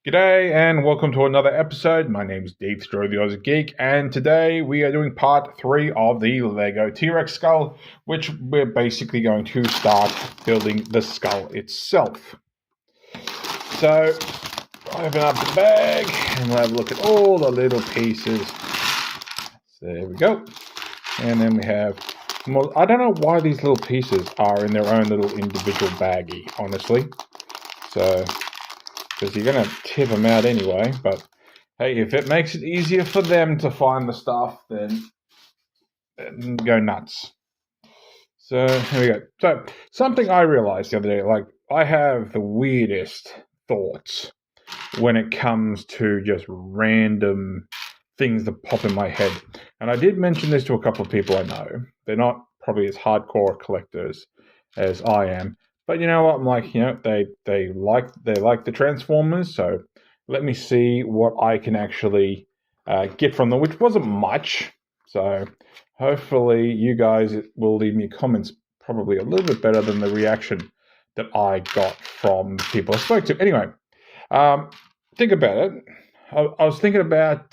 G'day and welcome to another episode. My name is Daethstro, the Aussie Geek, and today we are doing part 3 of the Lego T-Rex skull, which we're basically going to start building the skull itself. So, open up the bag and we'll have a look at all the little pieces. So there we go. And then we have more. I don't know why these little pieces are in their own little individual baggie, honestly. So, because you're going to tip them out anyway, but hey, if it makes it easier for them to find the stuff, then go nuts. So here we go. So something I realized the other day, like I have the weirdest thoughts when it comes to just random things that pop in my head. And I did mention this to a couple of people I know. They're not probably as hardcore collectors as I am. But you know what? I'm like, they like the Transformers, so let me see what I can actually get from them, which wasn't much. So hopefully you guys will leave me comments probably a little bit better than the reaction that I got from the people I spoke to. Anyway, think about it. I was thinking about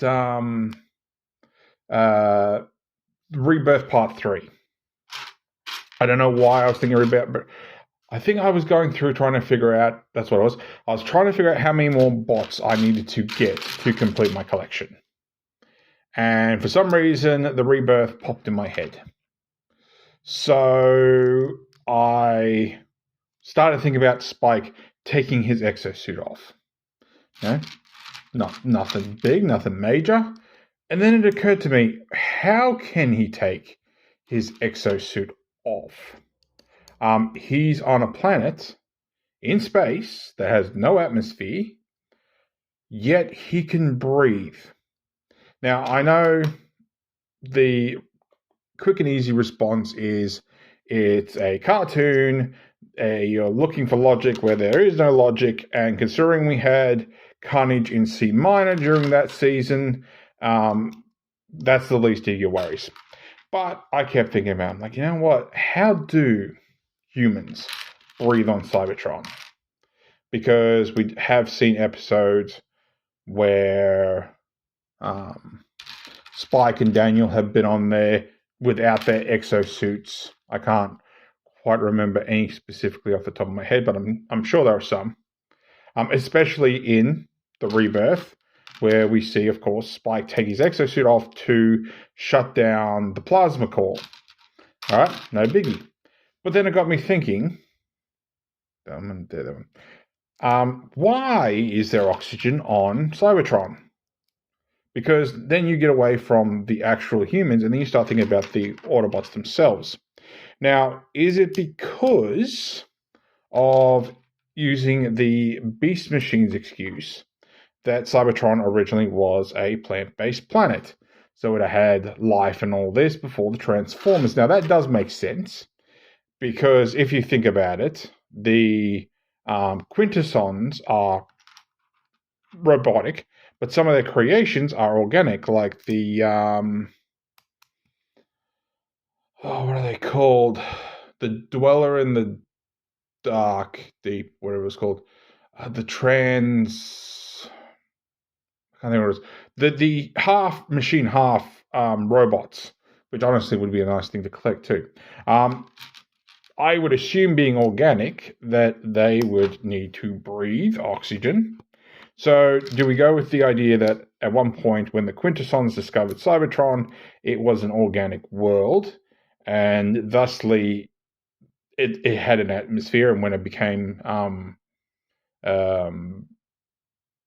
Rebirth Part 3. I don't know why I was thinking about, but I think I was going through trying to figure out, that's what it was. I was trying to figure out how many more bots I needed to get to complete my collection. And for some reason, the Rebirth popped in my head. So I started thinking about Spike taking his exosuit off. Nothing big, nothing major. And then it occurred to me, how can he take his exosuit off? He's on a planet in space that has no atmosphere, yet he can breathe. Now, I know the quick and easy response is it's a cartoon, you're looking for logic where there is no logic, and considering we had Carnage in C minor during that season, that's the least of your worries. But I kept thinking about it. I'm like, you know what? How do humans breathe on Cybertron? Because we have seen episodes where Spike and Daniel have been on there without their exosuits. I can't quite remember any specifically off the top of my head, but I'm sure there are some. Especially in the Rebirth, where we see, of course, Spike take his exosuit off to shut down the plasma core. All right, no biggie. But then it got me thinking, why is there oxygen on Cybertron? Because then you get away from the actual humans and then you start thinking about the Autobots themselves. Now, is it because of using the Beast Machines excuse that Cybertron originally was a plant-based planet? So it had life and all this before the Transformers. Now, that does make sense, because if you think about it, the Quintessons are robotic, but some of their creations are organic, like the what are they called? The Dweller in the Dark, Deep, whatever it's called. The Trans, I can't think what it was. The half machine, half robots, which honestly would be a nice thing to collect too. I would assume, being organic, that they would need to breathe oxygen. So do we go with the idea that at one point when the Quintessons discovered Cybertron, it was an organic world, and thusly it had an atmosphere, and when it became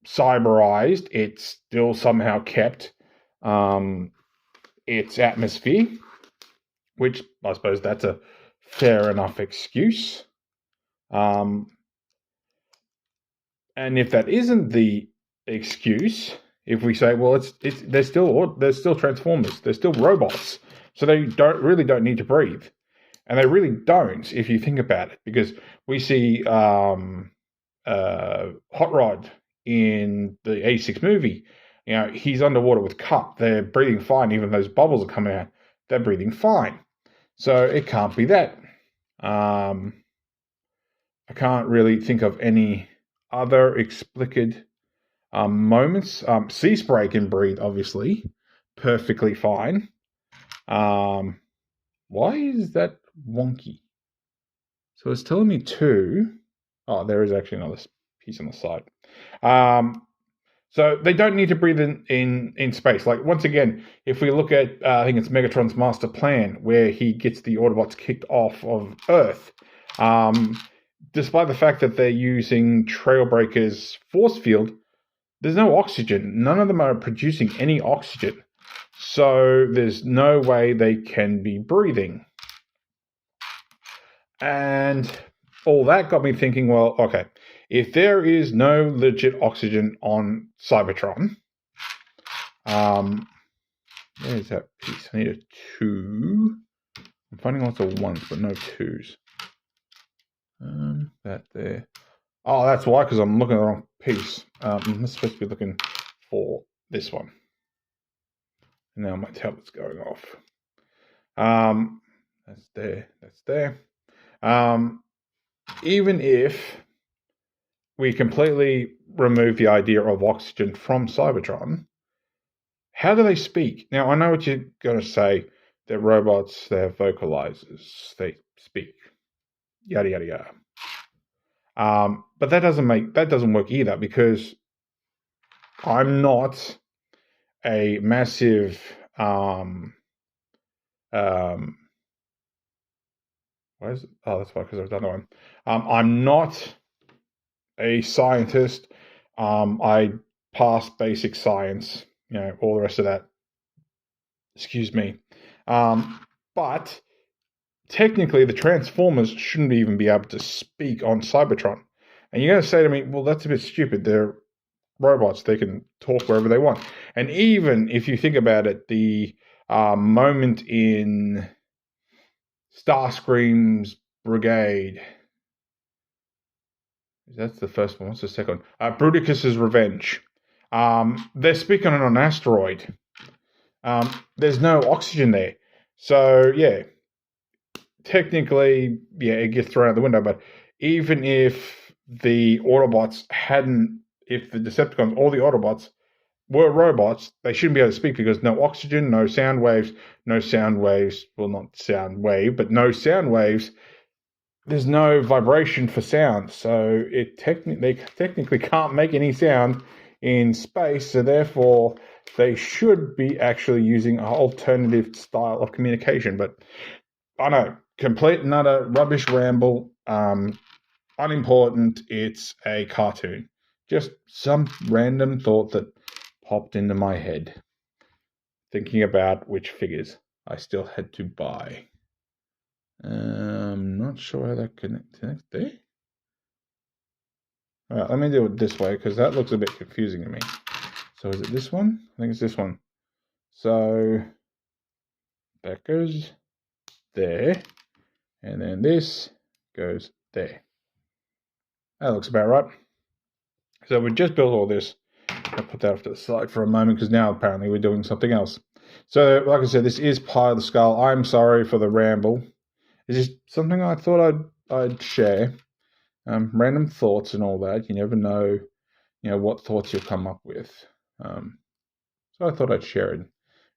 cyberized, it still somehow kept its atmosphere, which I suppose that's a fair enough excuse. And if that isn't the excuse, if we say, well, they're still Transformers, they're still robots, so they don't need to breathe, and they really don't if you think about it, because we see Hot Rod in the 86 movie. He's underwater with Cup. They're breathing fine, even those bubbles are coming out. They're breathing fine, so it can't be that. I can't really think of any other explicit moments. Sea spray can breathe, obviously, perfectly fine. Why is that wonky? So it's telling me 2. Oh, there is actually another piece on the side. So they don't need to breathe in space. Like, once again, if we look at, I think it's Megatron's master plan, where he gets the Autobots kicked off of Earth, despite the fact that they're using Trailbreaker's force field, there's no oxygen. None of them are producing any oxygen. So there's no way they can be breathing. And all that got me thinking, well, okay, if there is no legit oxygen on Cybertron, where's that piece? I need a 2. I'm finding lots of 1s, but no 2s. That there. Oh, that's why, because I'm looking at the wrong piece. I'm supposed to be looking for this one. And now my tablet's going off. That's there. That's there. Even if we completely remove the idea of oxygen from Cybertron, how do they speak? Now, I know what you're going to say. They're robots. They're vocalizers. They speak. Yada, yada, yada. But that doesn't work either, because I'm not a massive why is it? Oh, that's why, because I've done that one. I'm not a scientist. I passed basic science, all the rest of that. Excuse me. But technically, the Transformers shouldn't even be able to speak on Cybertron. And you're going to say to me, well, that's a bit stupid. They're robots. They can talk wherever they want. And even if you think about it, the moment in Starscream's Brigade, that's the first one. What's the second one? Bruticus's Revenge. They're speaking on an asteroid. There's no oxygen there. So, yeah, technically, it gets thrown out the window. But even if the Autobots if the Decepticons or the Autobots were robots, they shouldn't be able to speak, because no oxygen, no sound waves, well, not sound wave, but no sound waves. There's no vibration for sound, so they technically can't make any sound in space, so therefore they should be actually using an alternative style of communication. But I know, complete and utter rubbish ramble, unimportant. It's a cartoon. Just some random thought that popped into my head, thinking about which figures I still had to buy. I'm not sure how that connects there. All right, let me do it this way, because that looks a bit confusing to me. So is it this one? I think it's this one. So that goes there, and then this goes there. That looks about right. So we just built all this. I'll put that off to the side for a moment, because now apparently we're doing something else. So, like I said, this is part of the skull. I'm sorry for the ramble. It's just something I thought I'd share. Random thoughts and all that. You never know, what thoughts you'll come up with. So I thought I'd share it.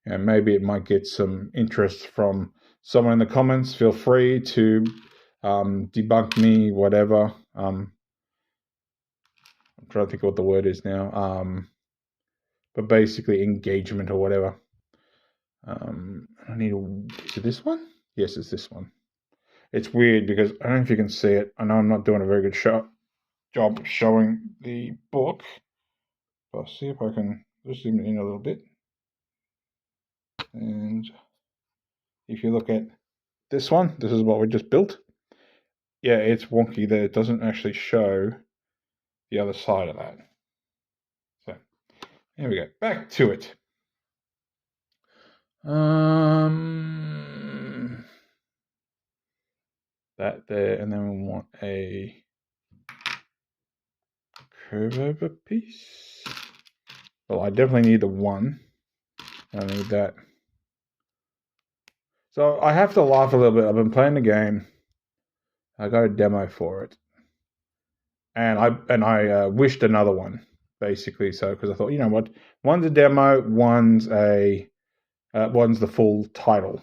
And maybe it might get some interest from someone in the comments. Feel free to debunk me, whatever. I'm trying to think of what the word is now. But basically engagement or whatever. Is it this one? Yes, it's this one. It's weird because I don't know if you can see it. I know I'm not doing a very good job of showing the book. I'll see if I can just zoom it in a little bit. And if you look at this one, this is what we just built. Yeah, it's wonky there. It doesn't actually show the other side of that. So, here we go. Back to it. That there, and then we want a curve over piece. Well, I definitely need the 1. I need that. So I have to laugh a little bit. I've been playing the game. I got a demo for it, and I wished another one, basically. So because I thought, you know what, one's a demo, one's the full title,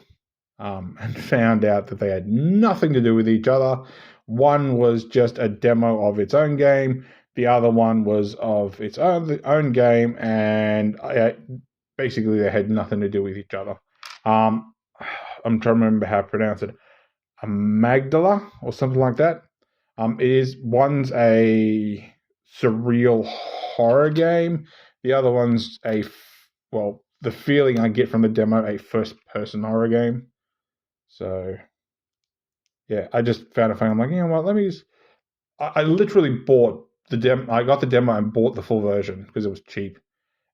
and found out that they had nothing to do with each other. One was just a demo of its own game. The other one was of its own game, and basically they had nothing to do with each other. I'm trying to remember how to pronounce it. Amygdala or something like that. One's a surreal horror game. The other one's the feeling I get from the demo, a first-person horror game. So, yeah, I just found it funny. I'm like, you know what? Let me just. I literally bought the demo. I got the demo and bought the full version because it was cheap.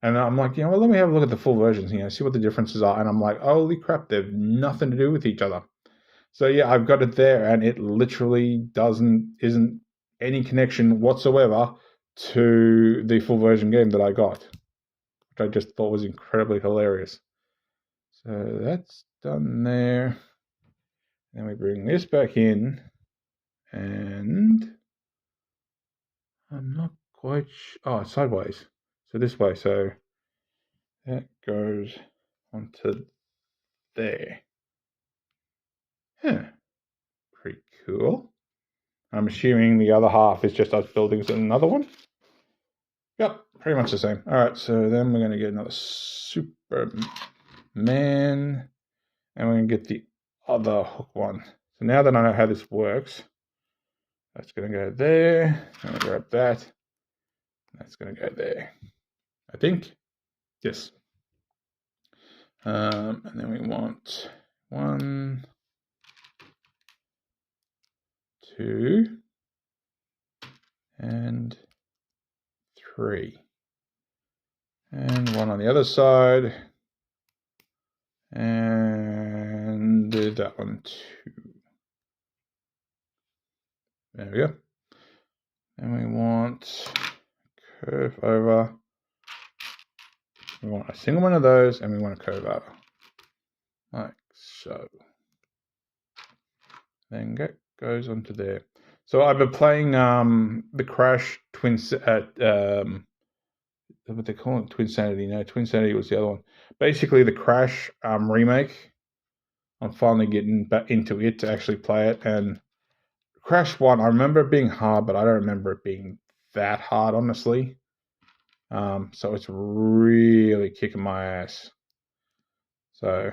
And I'm like, you know what? Let me have a look at the full versions. See what the differences are. And I'm like, holy crap! They've nothing to do with each other. So yeah, I've got it there, and it literally isn't any connection whatsoever to the full version game that I got, which I just thought was incredibly hilarious. So that's done there. Then we bring this back in, and I'm not quite it's sideways. So this way, so that goes onto there. Huh. Pretty cool. I'm assuming the other half is just us building another one. Yep, pretty much the same. All right, so then we're going to get another Superman, and we're going to get the other hook one. So now that I know how this works, that's going to go there. I'm going to grab that. That's going to go there. I think. Yes. And then we want 1, 2, and 3. And one on the other side. And that one too. There we go. And we want curve over. We want a single one of those, and we want a curve over. Like so. Then goes onto there. So I've been playing the Crash what they call it, Twinsanity. No, Twinsanity was the other one. Basically, the Crash remake. I'm finally getting back into it to actually play it. And Crash 1, I remember it being hard, but I don't remember it being that hard, honestly. So it's really kicking my ass. So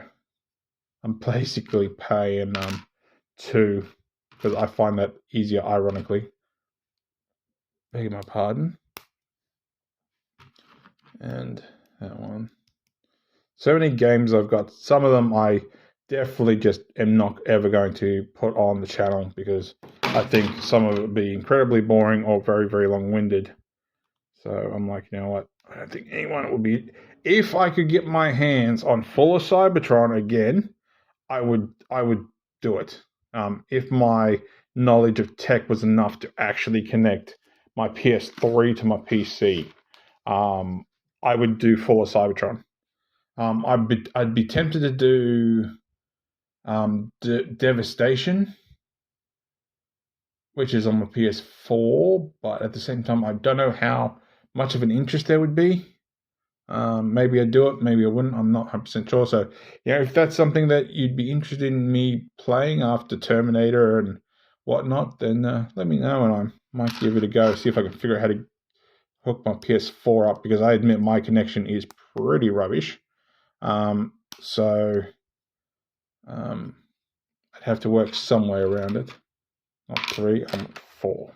I'm basically paying 2 because I find that easier, ironically. Beg my pardon. And that one. So many games I've got. Some of them I definitely just am not ever going to put on the channel because I think some of it would be incredibly boring or very, very long-winded. So I'm like, you know what? I don't think anyone would be. If I could get my hands on full of Cybertron again, I would do it. If my knowledge of tech was enough to actually connect my PS3 to my PC, I would do full of Cybertron. I'd be tempted to do Devastation, which is on my PS4, but at the same time, I don't know how much of an interest there would be. Maybe I'd do it, maybe I wouldn't. I'm not 100% sure. So, if that's something that you'd be interested in me playing after Terminator and whatnot, then let me know, and I might give it a go. See if I can figure out how to hook my PS4 up, because I admit my connection is pretty rubbish. So I'd have to work some way around it. Not 3, I'm at 4.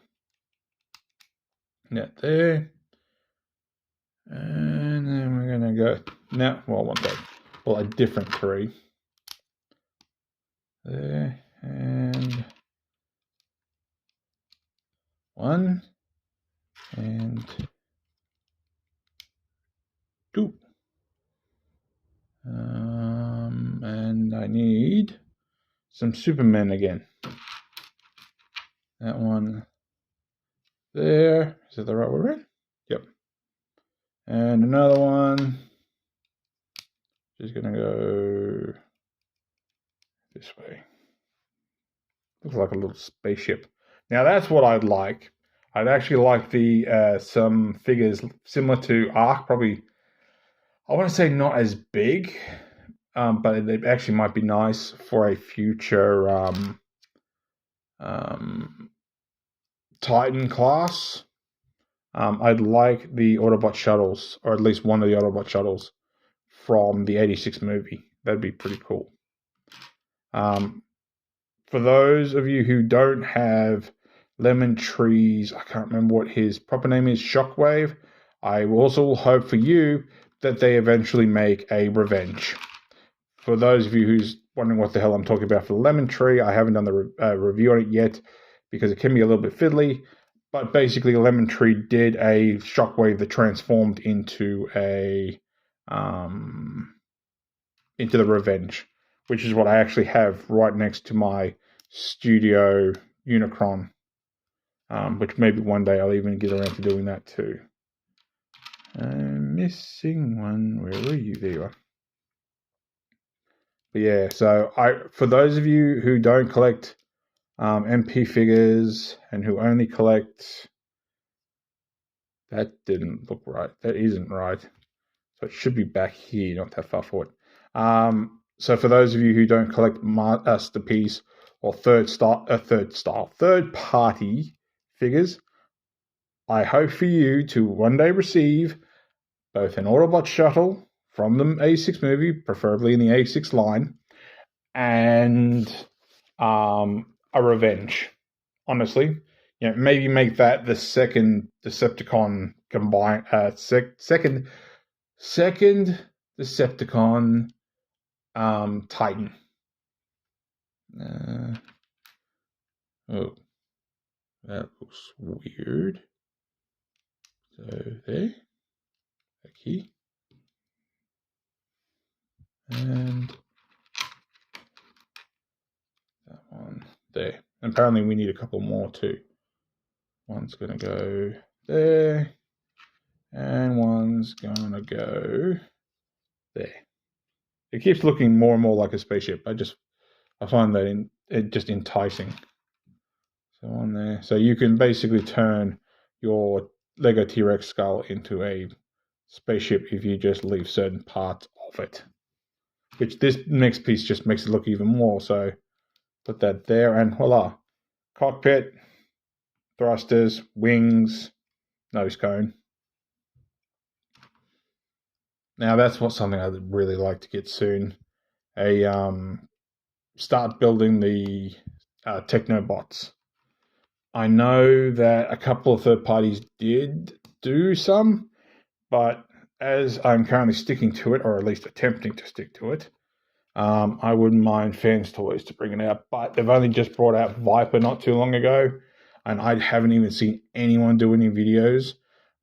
Net there. And then we're going to go, now, well, I want that. Well, a different 3. There, and 1, and 2. And I need some Superman again. That one there. Is that the right one we're in? Yep. And another one. Just going to go this way. Looks like a little spaceship. Now that's what I'd like. I'd actually like the some figures similar to Ark, probably. I want to say not as big, but it actually might be nice for a future um, Titan class. I'd like the Autobot shuttles, or at least one of the Autobot shuttles from the '86 movie. That'd be pretty cool. For those of you who don't have Lemon Tree's, I can't remember what his proper name is, Shockwave, I also hope for you that they eventually make a Revenge. For those of you who's wondering what the hell I'm talking about for the Lemon Tree, I haven't done the review on it yet because it can be a little bit fiddly. But basically, Lemon Tree did a Shockwave that transformed into the Revenge, which is what I actually have right next to my Studio Unicron, which maybe one day I'll even get around to doing that too. I'm missing one. Where were you? There you are. But yeah, so for those of you who don't collect MP figures and who only collect, that didn't look right. That isn't right. So it should be back here, not that far forward. So for those of you who don't collect Masterpiece or third party figures, I hope for you to one day receive both an Autobot shuttle from the A6 movie, preferably in the A6 line, and a Revenge. Honestly, maybe make that the second Decepticon combine. Second Decepticon Titan. Oh, that looks weird. So there, a key, and that one there. And apparently we need a couple more too. One's gonna go there, and one's gonna go there. It keeps looking more and more like a spaceship. I find that it just enticing. So on there, so you can basically turn your Lego T-Rex skull into a spaceship if you just leave certain parts of it. Which this next piece just makes it look even more. So put that there, and voila, cockpit, thrusters, wings, nose cone. Now that's something I'd really like to get soon. Start building the Technobots. I know that a couple of third parties did do some, but as I'm currently sticking to it, or at least attempting to stick to it, I wouldn't mind Fans Toys to bring it out. But they've only just brought out Viper not too long ago, and I haven't even seen anyone do any videos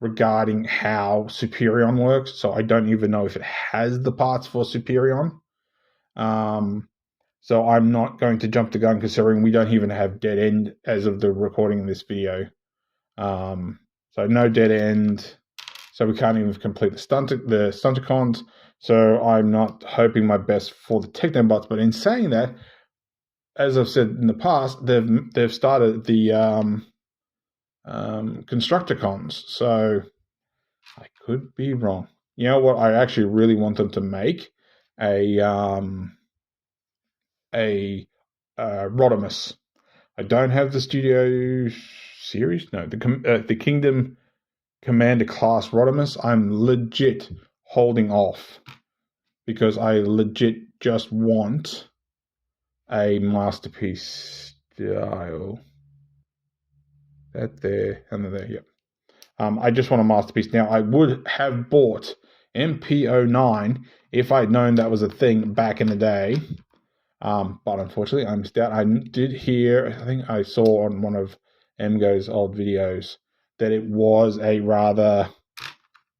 regarding how Superion works, so I don't even know if it has the parts for Superion. So I'm not going to jump the gun, considering we don't even have dead end as of the recording of this video. So no dead end. So we can't even complete the Stunticons. So I'm not hoping my best for the Technobots. But in saying that, as I've said in the past, they've started the Constructicons. So I could be wrong. You know what? I actually really want them to make a Rodimus. I don't have the Studio series. No, the Kingdom Commander class Rodimus. I'm legit holding off because I legit just want a Masterpiece style. That there and there. Yep. I just want a Masterpiece. Now I would have bought MP09 if I'd known that was a thing back in the day. But unfortunately, I missed out. I did hear, I think I saw on one of MGo's old videos, that it was a rather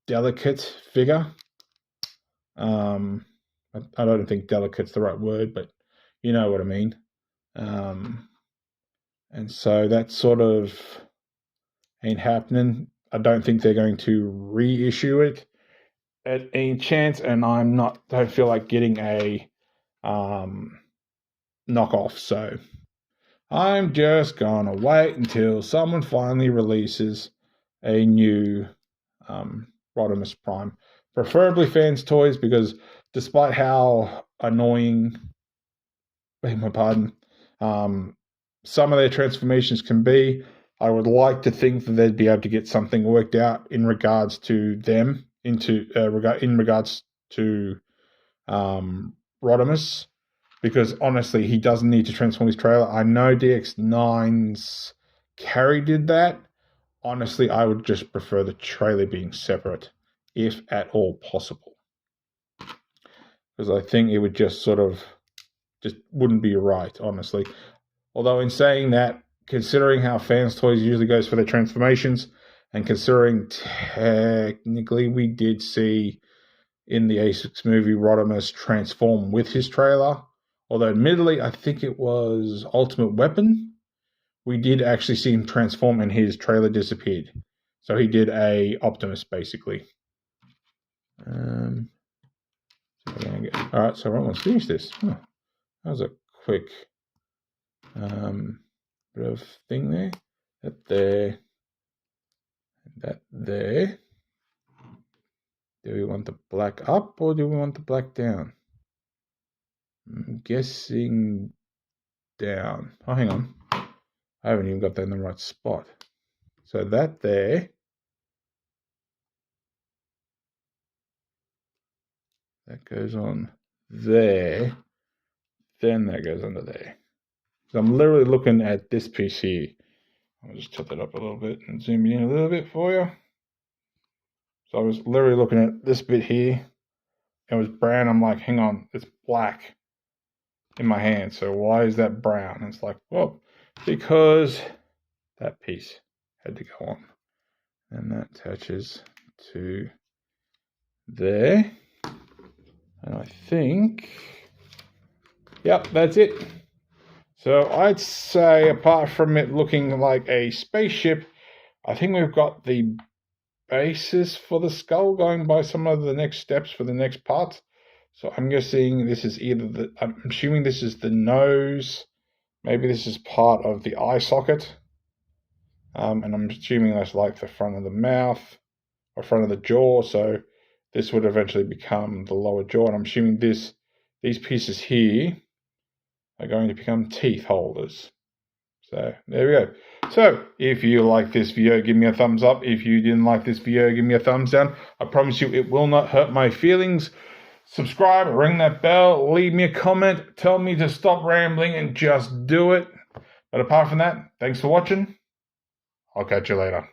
delicate figure. I don't think delicate's the right word, but you know what I mean. And so that sort of ain't happening. I don't think they're going to reissue it at any chance, and don't feel like getting a knockoff. So I'm just gonna wait until someone finally releases a new Rodimus Prime. Preferably Fans Toys, because despite how annoying, beg my pardon, some of their transformations can be, I would like to think that they'd be able to get something worked out in regards to them, in regards to Rodimus, because honestly, he doesn't need to transform his trailer. I know DX9's Carry did that. Honestly, I would just prefer the trailer being separate, if at all possible, because I think it would just wouldn't be right, honestly. Although in saying that, considering how Fans Toys usually goes for their transformations, and considering technically we did see in the A6 movie Rodimus transform with his trailer, although admittedly I think it was Ultimate Weapon, we did actually see him transform and his trailer disappeared. So he did a Optimus basically. Alright, so we're almost finished this. That was a quick bit of thing there. That there. Do we want the black up or do we want the black down? I'm guessing down. Oh, hang on. I haven't even got that in the right spot. So that there. That goes on there. Then that goes under there. So I'm literally looking at this piece here. I'll just tilt it up a little bit and zoom in a little bit for you. So I was literally looking at this bit here. It was brown. I'm like, hang on, it's black in my hand. So why is that brown? And it's like, well, because that piece had to go on. And that attaches to there. And I think, yep, that's it. So I'd say, apart from it looking like a spaceship, I think we've got the basis for the skull, going by some of the next steps for the next part. So I'm guessing this is I'm assuming this is the nose. Maybe this is part of the eye socket. And I'm assuming that's like the front of the mouth or front of the jaw. So this would eventually become the lower jaw. And I'm assuming these pieces here are going to become teeth holders. So there we go. So if you like this video, give me a thumbs up. If you didn't like this video, give me a thumbs down. I promise you it will not hurt my feelings. Subscribe, ring that bell, leave me a comment, tell me to stop rambling and just do it. But apart from that, thanks for watching. I'll catch you later.